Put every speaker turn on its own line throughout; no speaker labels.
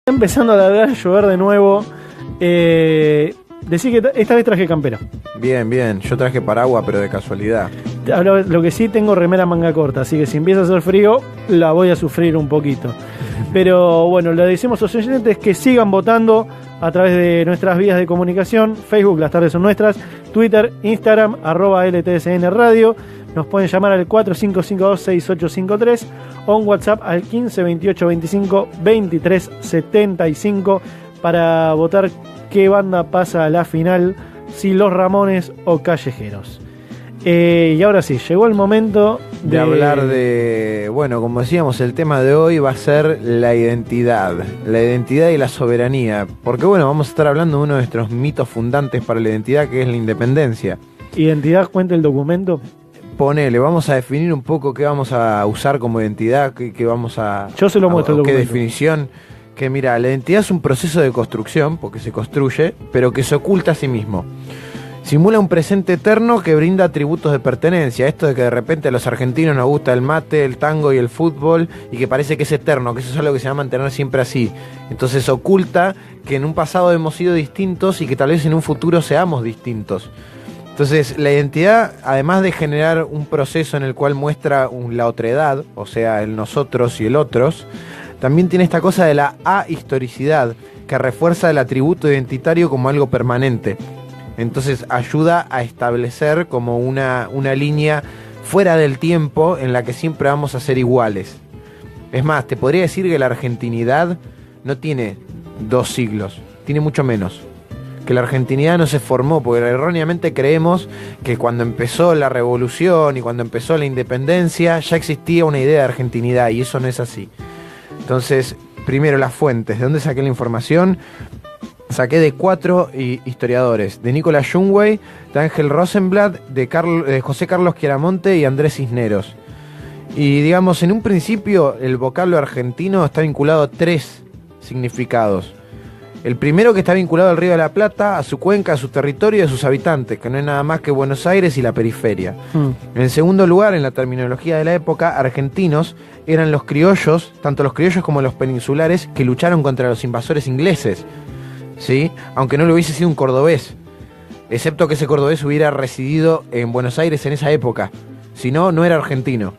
Empezando a largar, llover de nuevo. Decí que esta vez traje campera.
Bien, bien. Yo traje paraguas, pero de casualidad.
Lo que sí, tengo remera manga corta, así que si empieza a hacer frío, la voy a sufrir un poquito. Pero bueno, le decimos a los oyentes que sigan votando a través de nuestras vías de comunicación. Facebook, Las Tardes Son Nuestras. Twitter, Instagram, @LTSN Radio. Nos pueden llamar al 4552-6853 o un WhatsApp al 15 28 25 23 75 para votar qué banda pasa a la final, si Los Ramones o Callejeros. Y ahora sí, llegó el momento
de hablar de, bueno, como decíamos, el tema de hoy va a ser la identidad y la soberanía, porque bueno, vamos a estar hablando de uno de nuestros mitos fundantes para la identidad, que es la independencia.
¿Identidad cuenta el documento?
Ponele, vamos a definir un poco qué vamos a usar como identidad, qué vamos a...
Yo se lo muestro el documento.
¿Qué definición? Que mira, la identidad es un proceso de construcción, porque se construye, pero que se oculta a sí mismo. Simula un presente eterno que brinda atributos de pertenencia. Esto de que de repente a los argentinos nos gusta el mate, el tango y el fútbol, y que parece que es eterno, que eso es algo que se va a mantener siempre así. Entonces oculta que en un pasado hemos sido distintos y que tal vez en un futuro seamos distintos. Entonces, la identidad, además de generar un proceso en el cual muestra la otredad, o sea, el nosotros y el otros, también tiene esta cosa de la ahistoricidad, que refuerza el atributo identitario como algo permanente. Entonces, ayuda a establecer como una línea fuera del tiempo en la que siempre vamos a ser iguales. Es más, te podría decir que la argentinidad no tiene 2 siglos, tiene mucho menos. Que la argentinidad no se formó, porque erróneamente creemos que cuando empezó la revolución y cuando empezó la independencia ya existía una idea de argentinidad, y eso no es así. Entonces, primero las fuentes. ¿De dónde saqué la información? Saqué de 4 historiadores: de Nicolás Jungwey, de Ángel Rosenblatt, de José Carlos Chiaramonte y Andrés Cisneros. Y digamos, en un principio el vocablo argentino está vinculado a 3 significados. El primero, que está vinculado al Río de la Plata, a su cuenca, a su territorio y a sus habitantes, que no es nada más que Buenos Aires y la periferia. En segundo lugar, en la terminología de la época, argentinos eran los criollos, tanto los criollos como los peninsulares, que lucharon contra los invasores ingleses, ¿sí? Aunque no lo hubiese sido un cordobés, excepto que ese cordobés hubiera residido en Buenos Aires en esa época. Si no, no era argentino.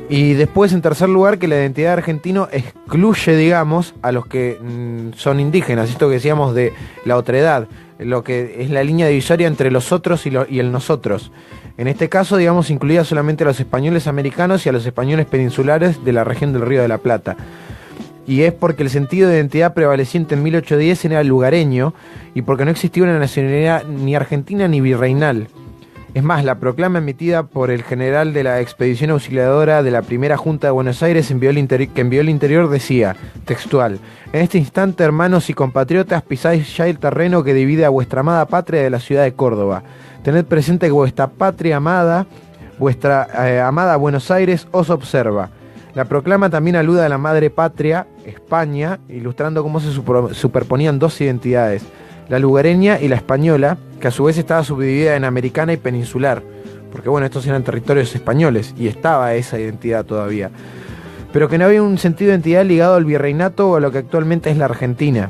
Y después, en tercer lugar, que la identidad argentino excluye, digamos, a los que son indígenas. Esto que decíamos de la otredad, lo que es la línea divisoria entre los otros y el nosotros. En este caso, digamos, incluía solamente a los españoles americanos y a los españoles peninsulares de la región del Río de la Plata. Y es porque el sentido de identidad prevaleciente en 1810 era el lugareño, y porque no existía una nacionalidad ni argentina ni virreinal. Es más, la proclama emitida por el general de la expedición auxiliadora de la primera Junta de Buenos Aires que envió el interior decía, textual: en este instante, hermanos y compatriotas, pisáis ya el terreno que divide a vuestra amada patria de la ciudad de Córdoba. Tened presente que vuestra patria amada, vuestra amada Buenos Aires, os observa. La proclama también alude a la madre patria, España, ilustrando cómo se superponían 2 identidades: la lugareña y la española, que a su vez estaba subdividida en americana y peninsular, porque bueno, estos eran territorios españoles y estaba esa identidad todavía, pero que no había un sentido de identidad ligado al virreinato o a lo que actualmente es la Argentina.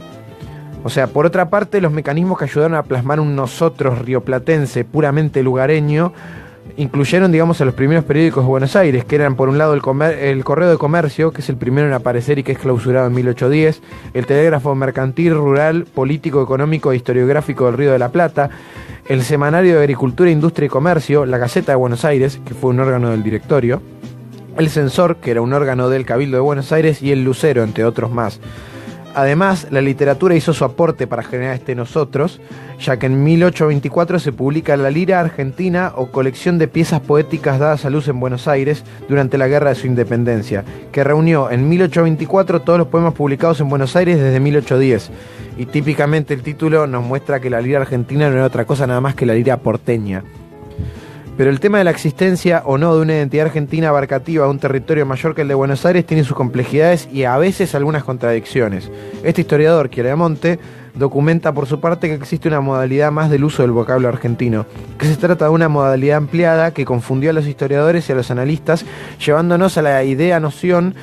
O sea, por otra parte, los mecanismos que ayudaron a plasmar un nosotros rioplatense puramente lugareño incluyeron, digamos, a los primeros periódicos de Buenos Aires, que eran por un lado el Correo de Comercio, que es el primero en aparecer y que es clausurado en 1810, el Telégrafo Mercantil, Rural, Político, Económico e Historiográfico del Río de la Plata, el Semanario de Agricultura, Industria y Comercio, la Gaceta de Buenos Aires, que fue un órgano del directorio, el Censor, que era un órgano del Cabildo de Buenos Aires, y el Lucero, entre otros más. Además, la literatura hizo su aporte para generar este nosotros, ya que en 1824 se publica La Lira Argentina, o colección de piezas poéticas dadas a luz en Buenos Aires durante la guerra de su independencia, que reunió en 1824 todos los poemas publicados en Buenos Aires desde 1810. Y típicamente el título nos muestra que la Lira Argentina no era otra cosa nada más que la Lira porteña. Pero el tema de la existencia o no de una identidad argentina abarcativa a un territorio mayor que el de Buenos Aires tiene sus complejidades y a veces algunas contradicciones. Este historiador, Chiaramonte, documenta por su parte que existe una modalidad más del uso del vocablo argentino, que se trata de una modalidad ampliada que confundió a los historiadores y a los analistas, llevándonos a la noción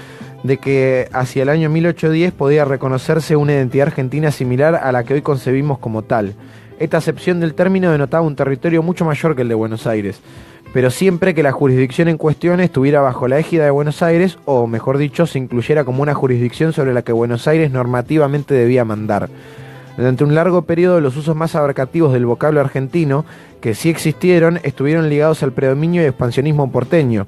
de que hacia el año 1810 podía reconocerse una identidad argentina similar a la que hoy concebimos como tal. Esta acepción del término denotaba un territorio mucho mayor que el de Buenos Aires, pero siempre que la jurisdicción en cuestión estuviera bajo la égida de Buenos Aires, o mejor dicho, se incluyera como una jurisdicción sobre la que Buenos Aires normativamente debía mandar. Durante un largo periodo, los usos más abarcativos del vocablo argentino, que sí existieron, estuvieron ligados al predominio y expansionismo porteño.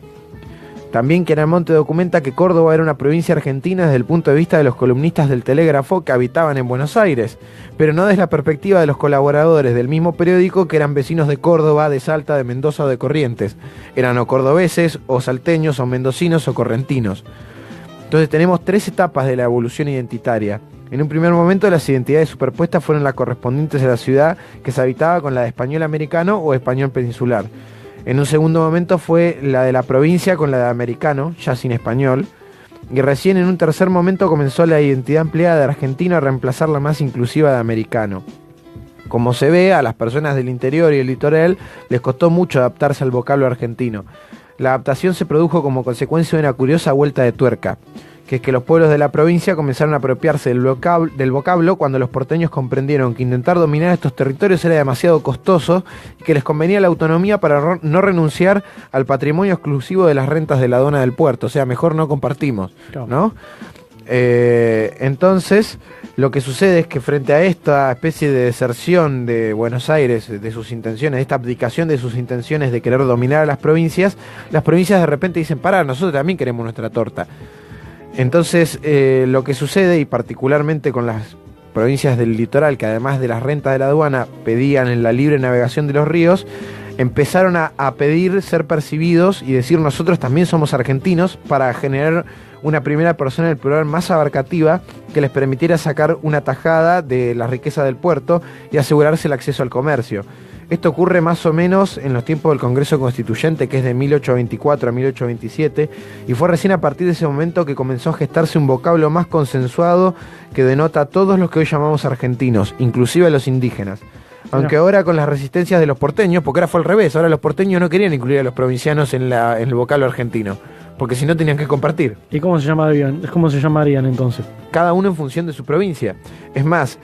También Chiaramonte documenta que Córdoba era una provincia argentina desde el punto de vista de los columnistas del Telégrafo que habitaban en Buenos Aires, pero no desde la perspectiva de los colaboradores del mismo periódico que eran vecinos de Córdoba, de Salta, de Mendoza o de Corrientes. Eran o cordobeses, o salteños, o mendocinos, o correntinos. Entonces tenemos 3 etapas de la evolución identitaria. En un primer momento las identidades superpuestas fueron las correspondientes a la ciudad que se habitaba con la de español americano o español peninsular. En un segundo momento fue la de la provincia con la de americano, ya sin español. Y recién en un tercer momento comenzó la identidad ampliada de argentino a reemplazar la más inclusiva de americano. Como se ve, a las personas del interior y el litoral les costó mucho adaptarse al vocablo argentino. La adaptación se produjo como consecuencia de una curiosa vuelta de tuerca, que es que los pueblos de la provincia comenzaron a apropiarse del vocablo cuando los porteños comprendieron que intentar dominar estos territorios era demasiado costoso y que les convenía la autonomía para no renunciar al patrimonio exclusivo de las rentas de la aduana del puerto, o sea, mejor no compartimos, ¿no? Entonces, lo que sucede es que frente a esta especie de deserción de Buenos Aires, de sus intenciones, de esta abdicación de sus intenciones de querer dominar a las provincias de repente dicen, pará, nosotros también queremos nuestra torta. Entonces, lo que sucede, y particularmente con las provincias del litoral, que además de las rentas de la aduana pedían en la libre navegación de los ríos, empezaron a pedir ser percibidos y decir nosotros también somos argentinos, para generar una primera persona del plural más abarcativa que les permitiera sacar una tajada de la riqueza del puerto y asegurarse el acceso al comercio. Esto ocurre más o menos en los tiempos del Congreso Constituyente, que es de 1824 a 1827, y fue recién a partir de ese momento que comenzó a gestarse un vocablo más consensuado que denota a todos los que hoy llamamos argentinos, inclusive a los indígenas. Aunque ahora con las resistencias de los porteños, porque ahora fue al revés, ahora los porteños no querían incluir a los provincianos en el vocablo argentino, porque si no tenían que compartir.
¿Y cómo se llamarían entonces?
Cada uno en función de su provincia. Es más,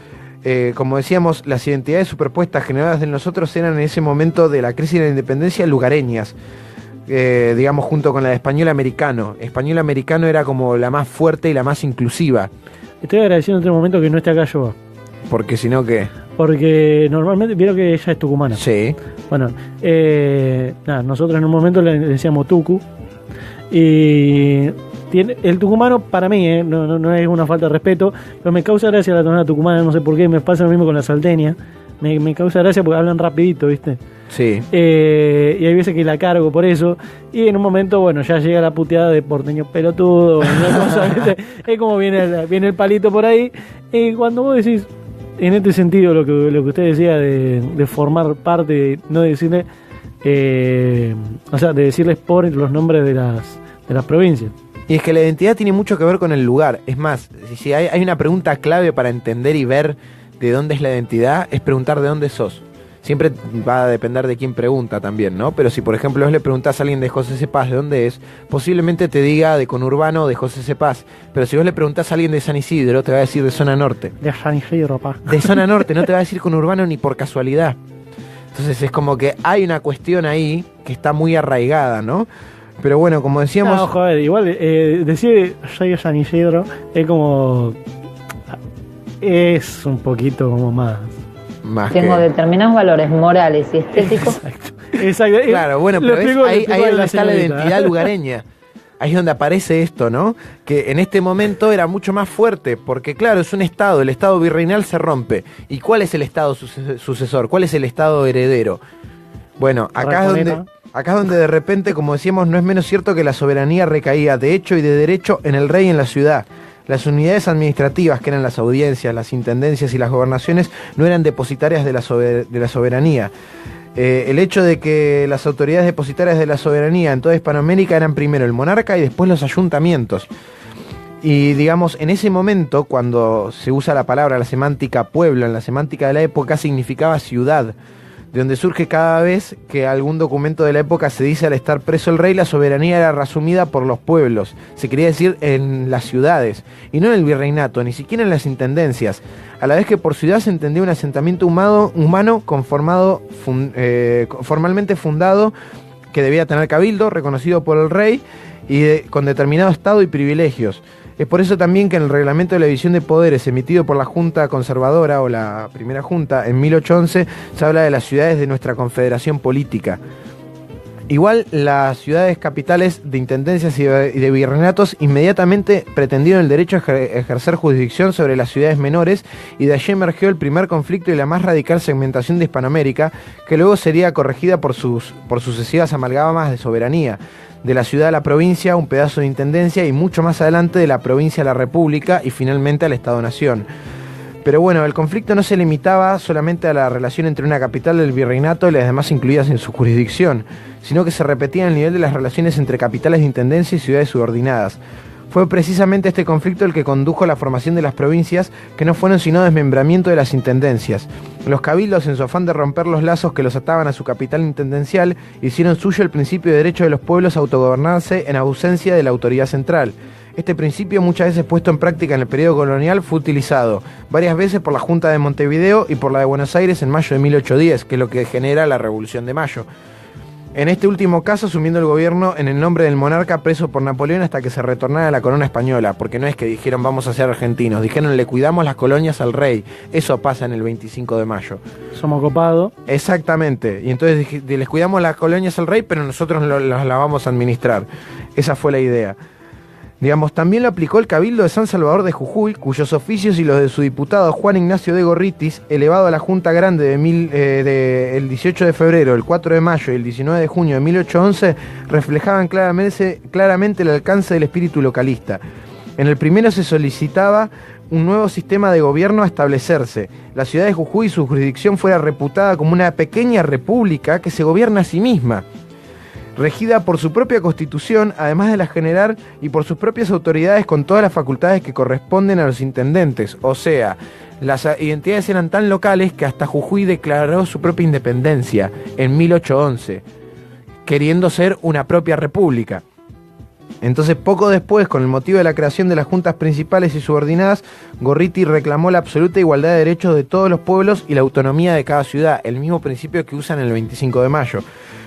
como decíamos, las identidades superpuestas generadas de nosotros eran en ese momento de la crisis de la independencia lugareñas, digamos junto con la de español americano. Español americano era como la más fuerte y la más inclusiva.
Estoy agradeciendo en este momento que no esté acá yo.
Porque si no, ¿qué?
Porque normalmente, vieron que ella es tucumana.
Sí.
Bueno, nosotros en un momento le decíamos tucu. Y el tucumano, para mí, no es una falta de respeto, pero me causa gracia la tonada tucumana, no sé por qué, me pasa lo mismo con la salteña. Me causa gracia porque hablan rapidito, ¿viste? Sí. Y hay veces que la cargo por eso. Y en un momento, bueno, ya llega la puteada de porteño pelotudo. ¿Viste? Es como viene el palito por ahí. Y cuando vos decís, en este sentido, lo que usted decía de formar parte, no decirle, de decirles por los nombres de las provincias.
Y es que la identidad tiene mucho que ver con el lugar. Es más, si hay una pregunta clave para entender y ver de dónde es la identidad, es preguntar de dónde sos. Siempre va a depender de quién pregunta también, ¿no? Pero si, por ejemplo, vos le preguntás a alguien de José Cepaz de dónde es, posiblemente te diga de conurbano o de José Cepaz. Pero si vos le preguntás a alguien de San Isidro, te va a decir de zona norte.
De San Isidro, pa.
De zona norte, no te va a decir conurbano ni por casualidad. Entonces es como que hay una cuestión ahí que está muy arraigada, ¿no? Pero bueno, como decíamos...
No, joder, igual decir soy de San Isidro es como... Es un poquito como más
tengo determinados valores morales y estéticos.
Exacto.
Claro, bueno, pero ahí es donde está la identidad lugareña. Ahí es donde aparece esto, ¿no? Que en este momento era mucho más fuerte, porque claro, es un estado, el estado virreinal se rompe. ¿Y cuál es el estado sucesor? ¿Cuál es el estado heredero? Bueno, acá es donde de repente, como decíamos, no es menos cierto que la soberanía recaía de hecho y de derecho en el rey y en la ciudad. Las unidades administrativas, que eran las audiencias, las intendencias y las gobernaciones, no eran depositarias de la soberanía. El hecho de que las autoridades depositarias de la soberanía en toda Hispanoamérica eran primero el monarca y después los ayuntamientos. Y digamos, en ese momento, cuando se usa la palabra, la semántica pueblo, en la semántica de la época significaba ciudad. de donde surge cada vez que algún documento de la época se dice al estar preso el rey, la soberanía era resumida por los pueblos, se quería decir en las ciudades, y no en el virreinato, ni siquiera en las intendencias, a la vez que por ciudad se entendía un asentamiento humano formalmente fundado, que debía tener cabildo, reconocido por el rey, y con determinado estado y privilegios. Es por eso también que en el reglamento de la división de poderes emitido por la Junta Conservadora o la Primera Junta en 1811 se habla de las ciudades de nuestra confederación política. Igual las ciudades capitales de intendencias y de virreinatos inmediatamente pretendieron el derecho a ejercer jurisdicción sobre las ciudades menores, y de allí emergió el primer conflicto y la más radical segmentación de Hispanoamérica, que luego sería corregida por sucesivas amalgamas de soberanía. De la ciudad a la provincia, un pedazo de intendencia, y mucho más adelante de la provincia a la república y finalmente al Estado-Nación. Pero bueno, el conflicto no se limitaba solamente a la relación entre una capital del virreinato y las demás incluidas en su jurisdicción, sino que se repetía en el nivel de las relaciones entre capitales de intendencia y ciudades subordinadas. Fue precisamente este conflicto el que condujo a la formación de las provincias, que no fueron sino desmembramiento de las intendencias. Los cabildos, en su afán de romper los lazos que los ataban a su capital intendencial, hicieron suyo el principio de derecho de los pueblos a autogobernarse en ausencia de la autoridad central. Este principio, muchas veces puesto en práctica en el periodo colonial, fue utilizado varias veces por la Junta de Montevideo y por la de Buenos Aires en mayo de 1810, que es lo que genera la Revolución de Mayo. En este último caso, asumiendo el gobierno en el nombre del monarca preso por Napoleón hasta que se retornara a la corona española, porque no es que dijeron vamos a ser argentinos, dijeron le cuidamos las colonias al rey. Eso pasa en el 25 de mayo.
Somos copados.
Exactamente, y entonces les cuidamos las colonias al rey, pero nosotros las vamos a administrar. Esa fue la idea. Digamos, también lo aplicó el Cabildo de San Salvador de Jujuy, cuyos oficios y los de su diputado Juan Ignacio de Gorritis, elevado a la Junta Grande el 18 de febrero, el 4 de mayo y el 19 de junio de 1811, reflejaban claramente el alcance del espíritu localista. En el primero se solicitaba un nuevo sistema de gobierno a establecerse. La ciudad de Jujuy y su jurisdicción fuera reputada como una pequeña república que se gobierna a sí misma, regida por su propia constitución, además de la general, y por sus propias autoridades con todas las facultades que corresponden a los intendentes. O sea, las identidades eran tan locales que hasta Jujuy declaró su propia independencia en 1811, queriendo ser una propia república. Entonces, poco después, con el motivo de la creación de las juntas principales y subordinadas, Gorriti reclamó la absoluta igualdad de derechos de todos los pueblos y la autonomía de cada ciudad, el mismo principio que usan el 25 de mayo.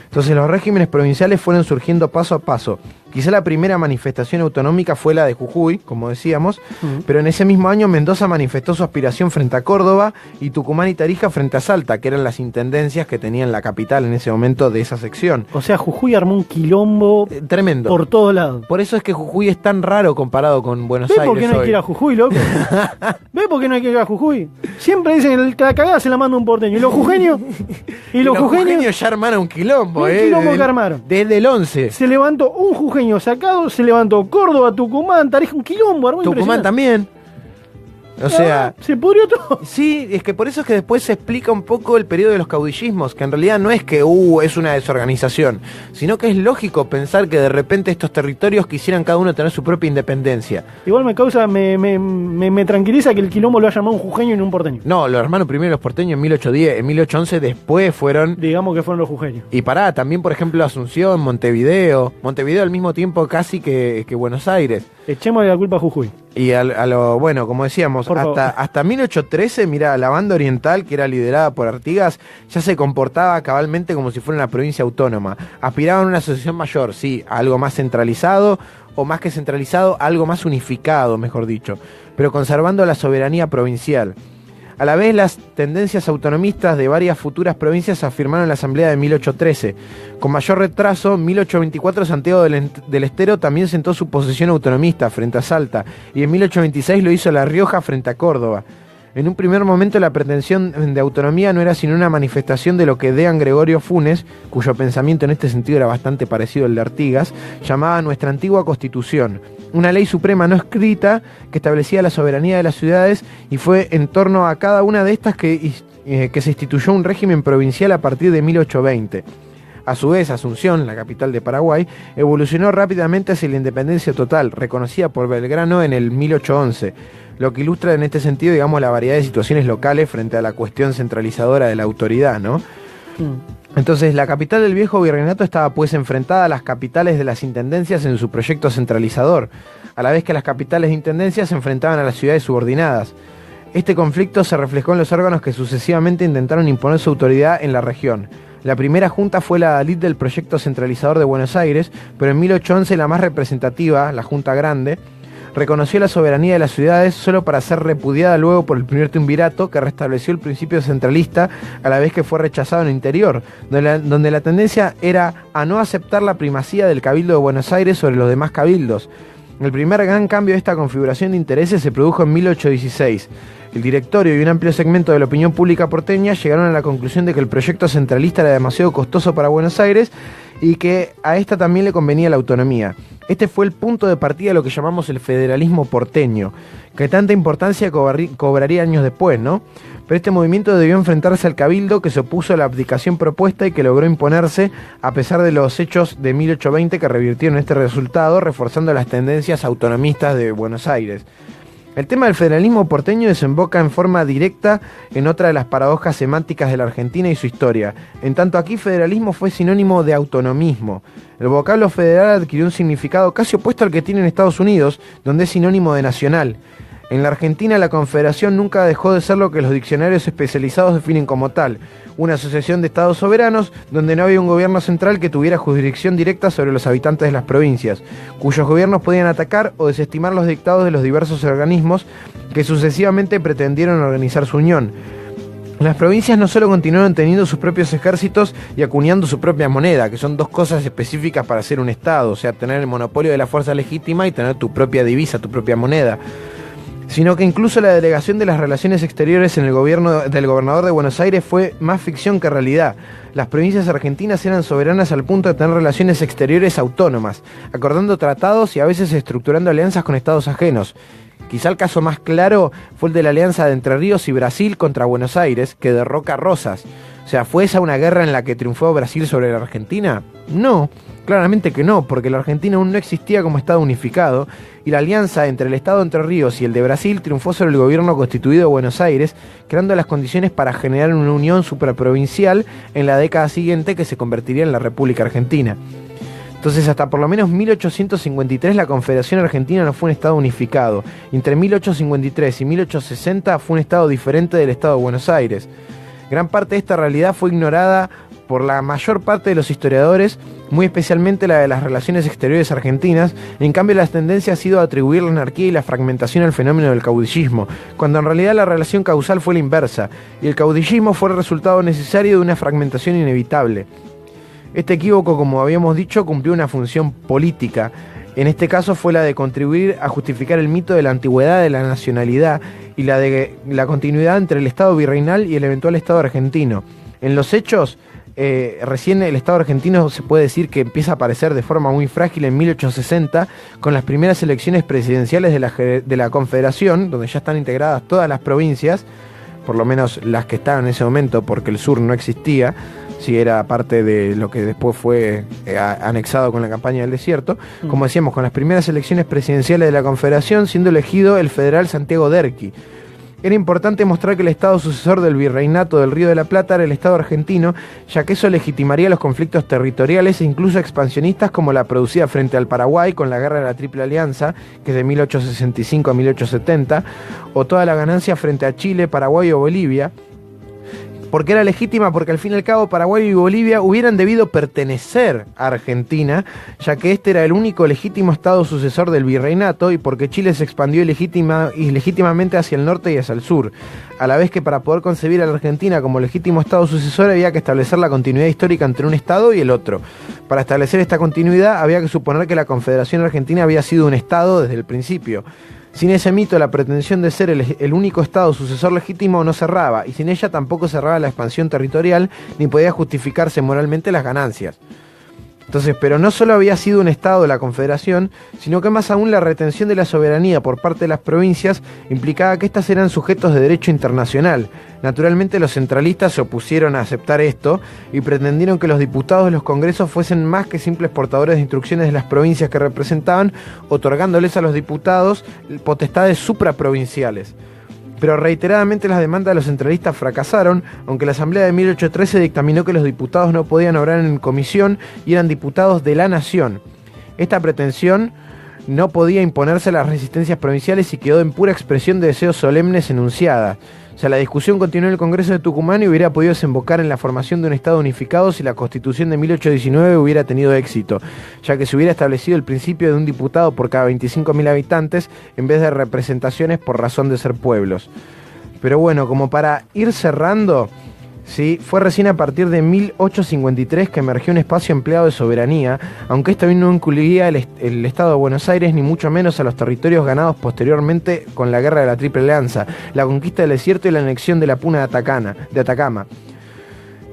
Entonces los regímenes provinciales fueron surgiendo paso a paso. Quizá la primera manifestación autonómica fue la de Jujuy, como decíamos, pero en ese mismo año Mendoza manifestó su aspiración frente a Córdoba y Tucumán y Tarija frente a Salta, que eran las intendencias que tenían la capital en ese momento de esa sección.
O sea, Jujuy armó un quilombo
tremendo
por todos lados.
Por eso es que Jujuy es tan raro comparado con Buenos Aires.
¿Ves por qué no hay que ir a Jujuy, loco? ¿Ves por qué no hay que ir a Jujuy? Siempre dicen que la cagada se la manda un porteño. ¿Y los jujeños? ¿Y los jujeños
ya armaron un quilombo,
un quilombo que armaron.
Desde el 11.
Se levantó un jujeño sacado, se levantó Córdoba, Tucumán, Tarija, un quilombo, armó.
Tucumán también. O sea,
se pudrió todo.
Sí, es que por eso es que después se explica un poco el periodo de los caudillismos, que en realidad no es que es una desorganización, sino que es lógico pensar que de repente estos territorios quisieran cada uno tener su propia independencia.
Igual me tranquiliza que el quilombo lo haya llamado un jujeño y no un porteño.
No, los hermanos primero los porteños en 1810, en 1811 después fueron...
Digamos que fueron los jujeños.
Y también por ejemplo Asunción, Montevideo al mismo tiempo casi que Buenos Aires.
Echémosle la culpa a Jujuy.
Y bueno, como decíamos, hasta 1813, mira, la banda oriental, que era liderada por Artigas, ya se comportaba cabalmente como si fuera una provincia autónoma. Aspiraban a una asociación mayor, sí, a algo más centralizado, o más que centralizado, algo más unificado, mejor dicho, pero conservando la soberanía provincial. A la vez, las tendencias autonomistas de varias futuras provincias se afirmaron en la Asamblea de 1813. Con mayor retraso, en 1824 Santiago del Estero también sentó su posición autonomista frente a Salta, y en 1826 lo hizo La Rioja frente a Córdoba. En un primer momento la pretensión de autonomía no era sino una manifestación de lo que Dean Gregorio Funes, cuyo pensamiento en este sentido era bastante parecido al de Artigas, llamaba nuestra antigua Constitución, una ley suprema no escrita que establecía la soberanía de las ciudades, y fue en torno a cada una de estas que se instituyó un régimen provincial a partir de 1820. A su vez, Asunción, la capital de Paraguay, evolucionó rápidamente hacia la independencia total, reconocida por Belgrano en el 1811, lo que ilustra en este sentido, digamos, la variedad de situaciones locales frente a la cuestión centralizadora de la autoridad, ¿no? Entonces, la capital del viejo virreinato estaba pues enfrentada a las capitales de las intendencias en su proyecto centralizador, a la vez que las capitales de intendencias se enfrentaban a las ciudades subordinadas. Este conflicto se reflejó en los órganos que sucesivamente intentaron imponer su autoridad en la región. La primera junta fue la Adalid del proyecto centralizador de Buenos Aires, pero en 1811 la más representativa, la Junta Grande, reconoció la soberanía de las ciudades solo para ser repudiada luego por el primer triunvirato, que restableció el principio centralista a la vez que fue rechazado en el interior, donde la tendencia era a no aceptar la primacía del Cabildo de Buenos Aires sobre los demás cabildos. El primer gran cambio de esta configuración de intereses se produjo en 1816. El directorio y un amplio segmento de la opinión pública porteña llegaron a la conclusión de que el proyecto centralista era demasiado costoso para Buenos Aires y que a esta también le convenía la autonomía. Este fue el punto de partida de lo que llamamos el federalismo porteño, que tanta importancia cobraría años después, ¿no? Pero este movimiento debió enfrentarse al cabildo, que se opuso a la abdicación propuesta y que logró imponerse a pesar de los hechos de 1820 que revirtieron este resultado, reforzando las tendencias autonomistas de Buenos Aires. El tema del federalismo porteño desemboca en forma directa en otra de las paradojas semánticas de la Argentina y su historia. En tanto aquí federalismo fue sinónimo de autonomismo. El vocablo federal adquirió un significado casi opuesto al que tiene en Estados Unidos, donde es sinónimo de nacional. En la Argentina la confederación nunca dejó de ser lo que los diccionarios especializados definen como tal, una asociación de estados soberanos donde no había un gobierno central que tuviera jurisdicción directa sobre los habitantes de las provincias, cuyos gobiernos podían atacar o desestimar los dictados de los diversos organismos que sucesivamente pretendieron organizar su unión. Las provincias no solo continuaron teniendo sus propios ejércitos y acuñando su propia moneda, que son dos cosas específicas para ser un estado, o sea, tener el monopolio de la fuerza legítima y tener tu propia divisa, tu propia moneda, sino que incluso la delegación de las relaciones exteriores en el gobierno del gobernador de Buenos Aires fue más ficción que realidad. Las provincias argentinas eran soberanas al punto de tener relaciones exteriores autónomas, acordando tratados y a veces estructurando alianzas con estados ajenos. Quizá el caso más claro fue el de la alianza de Entre Ríos y Brasil contra Buenos Aires, que derroca Rosas. O sea, ¿fue esa una guerra en la que triunfó Brasil sobre la Argentina? No, claramente que no, porque la Argentina aún no existía como estado unificado, y la alianza entre el estado de Entre Ríos y el de Brasil triunfó sobre el gobierno constituido de Buenos Aires, creando las condiciones para generar una unión supraprovincial en la década siguiente que se convertiría en la República Argentina. Entonces, hasta por lo menos 1853 la Confederación Argentina no fue un estado unificado. Entre 1853 y 1860 fue un estado diferente del estado de Buenos Aires. Gran parte de esta realidad fue ignorada por la mayor parte de los historiadores, muy especialmente la de las relaciones exteriores argentinas. En cambio, la tendencia ha sido atribuir la anarquía y la fragmentación al fenómeno del caudillismo, cuando en realidad la relación causal fue la inversa, y el caudillismo fue el resultado necesario de una fragmentación inevitable. Este equívoco, como habíamos dicho, cumplió una función política. En este caso fue la de contribuir a justificar el mito de la antigüedad de la nacionalidad y la de la continuidad entre el Estado virreinal y el eventual Estado argentino. En los hechos, recién el Estado argentino se puede decir que empieza a aparecer de forma muy frágil en 1860 con las primeras elecciones presidenciales de la Confederación, donde ya están integradas todas las provincias, por lo menos las que estaban en ese momento, porque el sur no existía, si era parte de lo que después fue anexado con la campaña del desierto. Como decíamos, con las primeras elecciones presidenciales de la Confederación, siendo elegido el federal Santiago Derqui. Era importante mostrar que el estado sucesor del virreinato del Río de la Plata era el estado argentino, ya que eso legitimaría los conflictos territoriales e incluso expansionistas como la producida frente al Paraguay con la guerra de la Triple Alianza, que es de 1865 a 1870, o toda la ganancia frente a Chile, Paraguay o Bolivia. ¿Por qué era legítima? Porque al fin y al cabo Paraguay y Bolivia hubieran debido pertenecer a Argentina, ya que este era el único legítimo estado sucesor del virreinato, y porque Chile se expandió ilegítimamente hacia el norte y hacia el sur, a la vez que para poder concebir a la Argentina como legítimo estado sucesor había que establecer la continuidad histórica entre un estado y el otro. Para establecer esta continuidad había que suponer que la Confederación Argentina había sido un estado desde el principio. Sin ese mito, la pretensión de ser el único estado sucesor legítimo no cerraba, y sin ella tampoco cerraba la expansión territorial, ni podía justificarse moralmente las ganancias. Entonces, pero no solo había sido un estado de la Confederación, sino que más aún la retención de la soberanía por parte de las provincias implicaba que éstas eran sujetos de derecho internacional. Naturalmente los centralistas se opusieron a aceptar esto y pretendieron que los diputados de los congresos fuesen más que simples portadores de instrucciones de las provincias que representaban, otorgándoles a los diputados potestades supraprovinciales. pero reiteradamente las demandas de los centralistas fracasaron, aunque la Asamblea de 1813 dictaminó que los diputados no podían obrar en comisión y eran diputados de la Nación. Esta pretensión no podía imponerse a las resistencias provinciales y quedó en pura expresión de deseos solemnes enunciadas. O sea, la discusión continuó en el Congreso de Tucumán y hubiera podido desembocar en la formación de un Estado unificado si la Constitución de 1819 hubiera tenido éxito, ya que se hubiera establecido el principio de un diputado por cada 25.000 habitantes en vez de representaciones por razón de ser pueblos. Pero bueno, como para ir cerrando, sí, fue recién a partir de 1853 que emergió un espacio empleado de soberanía, aunque esto no incluía el Estado de Buenos Aires, ni mucho menos a los territorios ganados posteriormente con la Guerra de la Triple Alianza, la conquista del desierto y la anexión de la Puna de Atacama.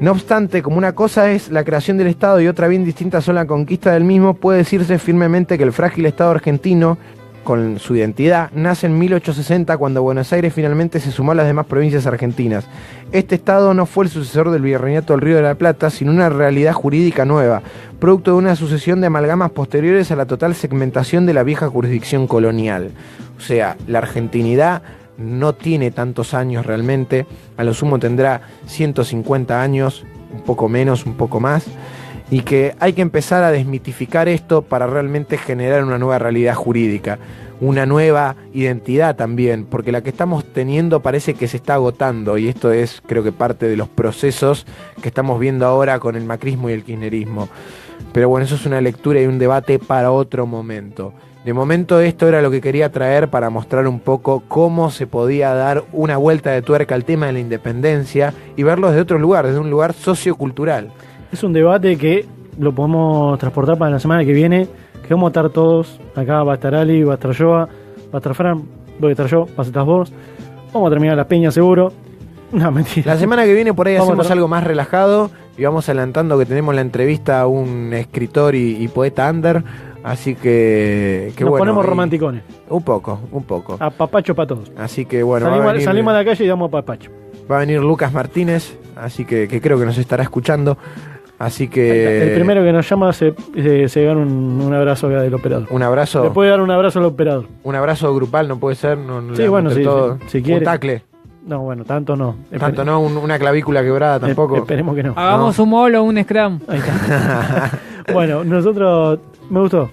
No obstante, como una cosa es la creación del Estado y otra bien distinta son la conquista del mismo, puede decirse firmemente que el frágil Estado argentino, con su identidad, nace en 1860 cuando Buenos Aires finalmente se sumó a las demás provincias argentinas. Este Estado no fue el sucesor del Virreinato del Río de la Plata, sino una realidad jurídica nueva, producto de una sucesión de amalgamas posteriores a la total segmentación de la vieja jurisdicción colonial. O sea, la argentinidad no tiene tantos años realmente, a lo sumo tendrá 150 años, un poco menos, un poco más, y que hay que empezar a desmitificar esto para realmente generar una nueva realidad jurídica, una nueva identidad también, porque la que estamos teniendo parece que se está agotando, y esto es, creo que, parte de los procesos que estamos viendo ahora con el macrismo y el kirchnerismo. Pero bueno, eso es una lectura y un debate para otro momento. De momento esto era lo que quería traer para mostrar un poco cómo se podía dar una vuelta de tuerca al tema de la independencia y verlo desde otro lugar, desde un lugar sociocultural. Es un debate que lo podemos transportar para la semana que viene, que vamos a estar todos. Acá va a estar Ali, va a estar Joa, va a estar Fran, voy a estar yo, vas a estar vos. Vamos a terminar las peñas seguro. No, mentira. La semana que viene por ahí hacemos algo más relajado y vamos adelantando que tenemos la entrevista a un escritor y poeta under. Así que
nos
bueno,
ponemos romanticones.
Un poco.
A papacho para todos.
Así que bueno.
Salimos a la calle y damos a papacho.
Va a venir Lucas Martínez, así que creo que nos estará escuchando. Así que...
El primero que nos llama se gana un abrazo del operador.
¿Un abrazo?
Le puede dar un abrazo al operador.
¿Un abrazo grupal no puede ser? No,
sí, bueno, sí, si quiere.
¿Un tacle?
No, bueno, tanto no.
Tanto no, una clavícula quebrada tampoco.
Esperemos que no.
Hagamos un molo o un scrum.
Ahí está. Bueno, nosotros... Me gustó.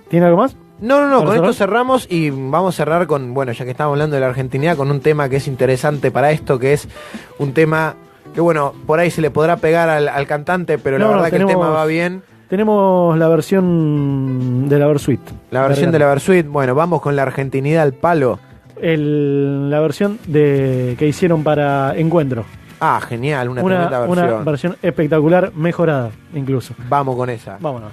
¿Tiene algo más?
No, con esto cerramos y vamos a cerrar con, bueno, ya que estamos hablando de la Argentinidad, con un tema que es interesante para esto, que es un tema que, bueno, por ahí se le podrá pegar al cantante, pero la verdad que el tema va bien. Tenemos la versión de la Versuit. La versión de la Versuit, bueno, vamos con la Argentinidad al palo. La versión que hicieron para Encuentro. Ah, genial, una tremenda versión. Una versión espectacular, mejorada incluso. Vamos con esa. Vámonos.